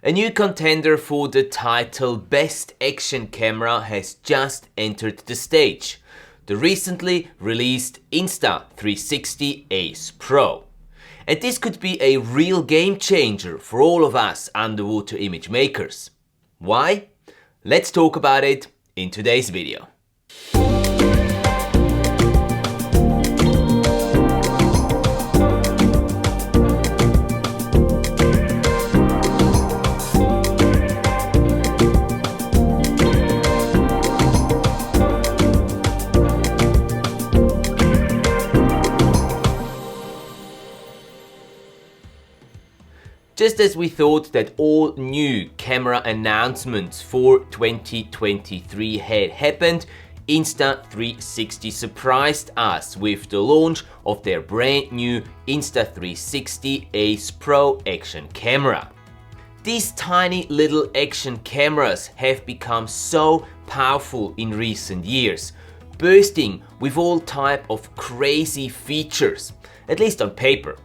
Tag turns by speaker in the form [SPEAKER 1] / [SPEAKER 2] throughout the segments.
[SPEAKER 1] A new contender for the title Best Action Camera has just entered the stage, the recently released Insta360 Ace Pro. And this could be a real game changer for all of us underwater image makers. Why? Let's talk about it in today's video. Just as we thought that all new camera announcements for 2023 had happened, Insta360 surprised us with the launch of their brand new Insta360 Ace Pro action camera. These tiny little action cameras have become so powerful in recent years, bursting with all type of crazy features, at least on paper.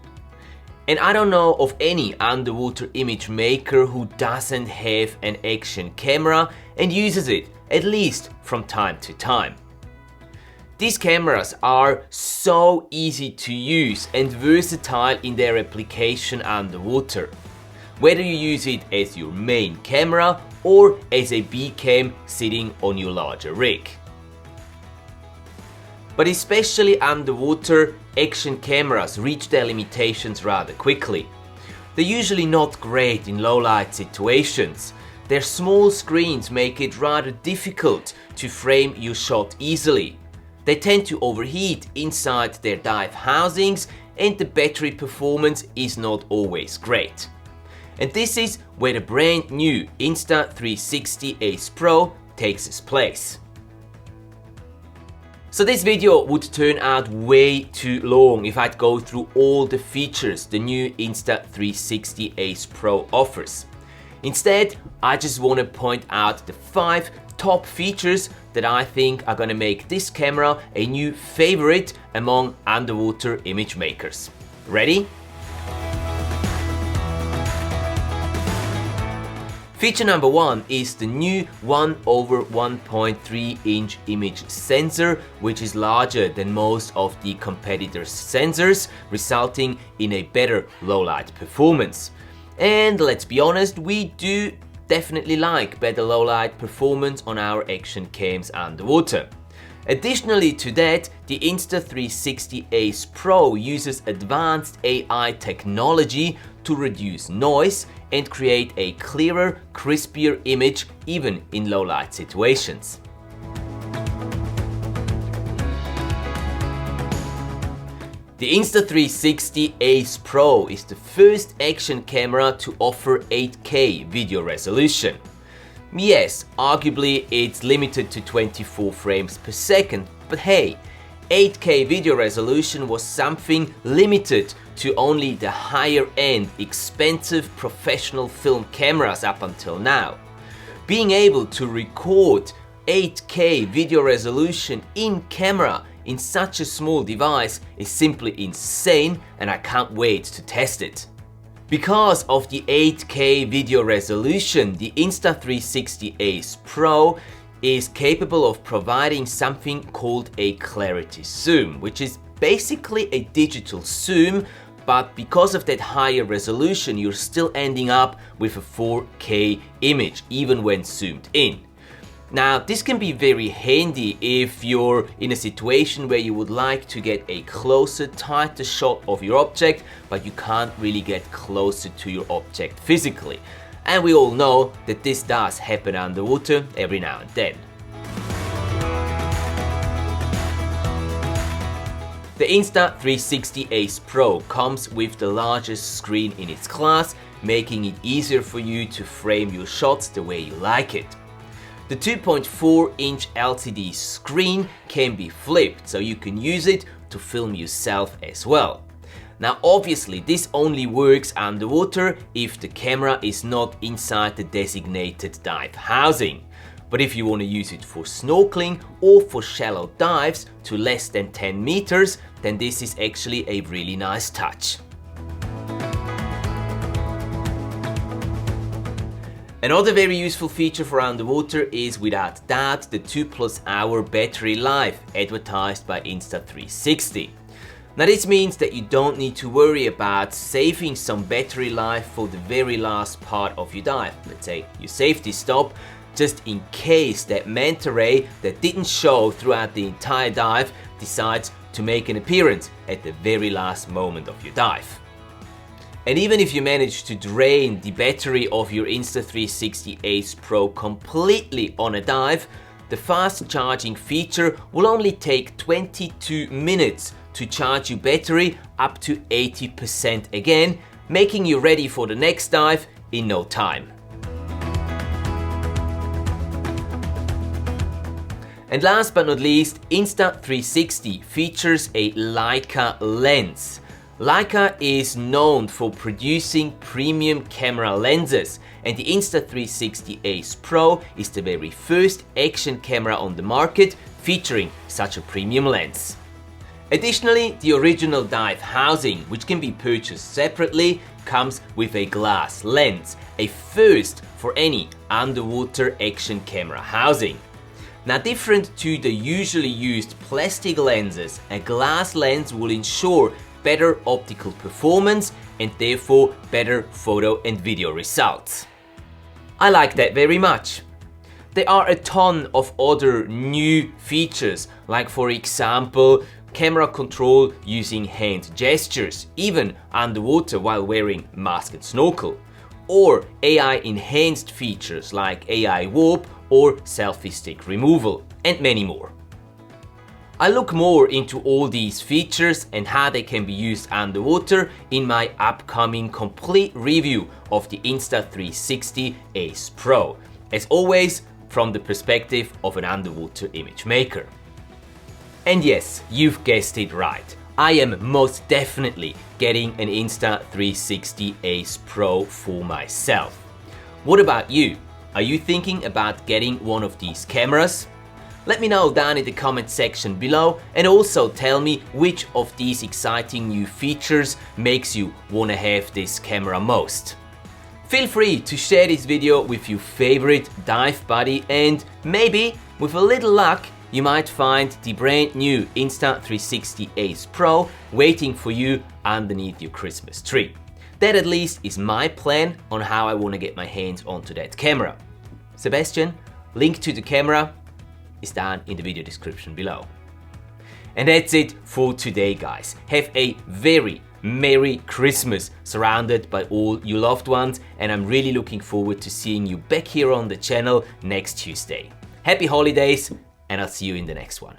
[SPEAKER 1] And I don't know of any underwater image maker who doesn't have an action camera and uses it at least from time to time. These cameras are so easy to use and versatile in their application underwater. Whether you use it as your main camera or as a B-cam sitting on your larger rig. But especially underwater, action cameras reach their limitations rather quickly. They're usually not great in low light situations. Their small screens make it rather difficult to frame your shot easily. They tend to overheat inside their dive housings and the battery performance is not always great. And this is where the brand new Insta360 Ace Pro takes its place. So this video would turn out way too long if I'd go through all the features the new Insta360 Ace Pro offers. Instead, I just want to point out the 5 top features that I think are gonna make this camera a new favorite among underwater image makers. Ready? Feature number 1 is the new 1/1.3 inch image sensor, which is larger than most of the competitors' sensors, resulting in a better low light performance. And let's be honest, we do definitely like better low light performance on our action cams underwater. Additionally to that, the Insta360 Ace Pro uses advanced AI technology to reduce noise and create a clearer, crispier image even in low light situations. The Insta360 Ace Pro is the first action camera to offer 8K video resolution. Yes, arguably it's limited to 24 frames per second, but hey, 8K video resolution was something limited to only the higher end, expensive professional film cameras up until now. Being able to record 8K video resolution in camera in such a small device is simply insane and I can't wait to test it. Because of the 8K video resolution, the Insta360 Ace Pro is capable of providing something called a clarity zoom, which is basically a digital zoom, but because of that higher resolution, you're still ending up with a 4K image, even when zoomed in. Now, this can be very handy if you're in a situation where you would like to get a closer, tighter shot of your object, but you can't really get closer to your object physically. And we all know that this does happen underwater every now and then. The Insta360 Ace Pro comes with the largest screen in its class, making it easier for you to frame your shots the way you like it. The 2.4-inch LCD screen can be flipped, so you can use it to film yourself as well. Now obviously this only works underwater if the camera is not inside the designated dive housing. But if you want to use it for snorkeling or for shallow dives to less than 10 meters, then this is actually a really nice touch. Another very useful feature for underwater is without doubt the 2+ hour battery life advertised by Insta360. Now this means that you don't need to worry about saving some battery life for the very last part of your dive, let's say your safety stop, just in case that manta ray that didn't show throughout the entire dive decides to make an appearance at the very last moment of your dive. And even if you manage to drain the battery of your Insta360 Ace Pro completely on a dive, the fast charging feature will only take 22 minutes to charge your battery up to 80% again, making you ready for the next dive in no time. And last but not least, Insta360 features a Leica Lens. Leica is known for producing premium camera lenses, and the Insta360 Ace Pro is the very first action camera on the market featuring such a premium lens. Additionally, the original dive housing, which can be purchased separately, comes with a glass lens, a first for any underwater action camera housing. Now, different to the usually used plastic lenses, a glass lens will ensure better optical performance and therefore better photo and video results. I like that very much. There are a ton of other new features, like for example, camera control using hand gestures, even underwater while wearing mask and snorkel, or AI enhanced features like AI warp or selfie stick removal, and many more. I'll look more into all these features and how they can be used underwater in my upcoming complete review of the Insta360 Ace Pro, as always from the perspective of an underwater image maker. And yes, you've guessed it right, I am most definitely getting an Insta360 Ace Pro for myself. What about you? Are you thinking about getting one of these cameras? Let me know down in the comment section below, and also tell me which of these exciting new features makes you want to have this camera most. Feel free to share this video with your favorite dive buddy, and maybe with a little luck you might find the brand new Insta360 Ace Pro waiting for you underneath your Christmas tree. That at least is my plan on how I want to get my hands onto that camera. Sebastian, link to the camera is down in the video description below. And that's it for today, guys. Have a very Merry Christmas surrounded by all your loved ones, and I'm really looking forward to seeing you back here on the channel next Tuesday. Happy holidays, and I'll see you in the next one.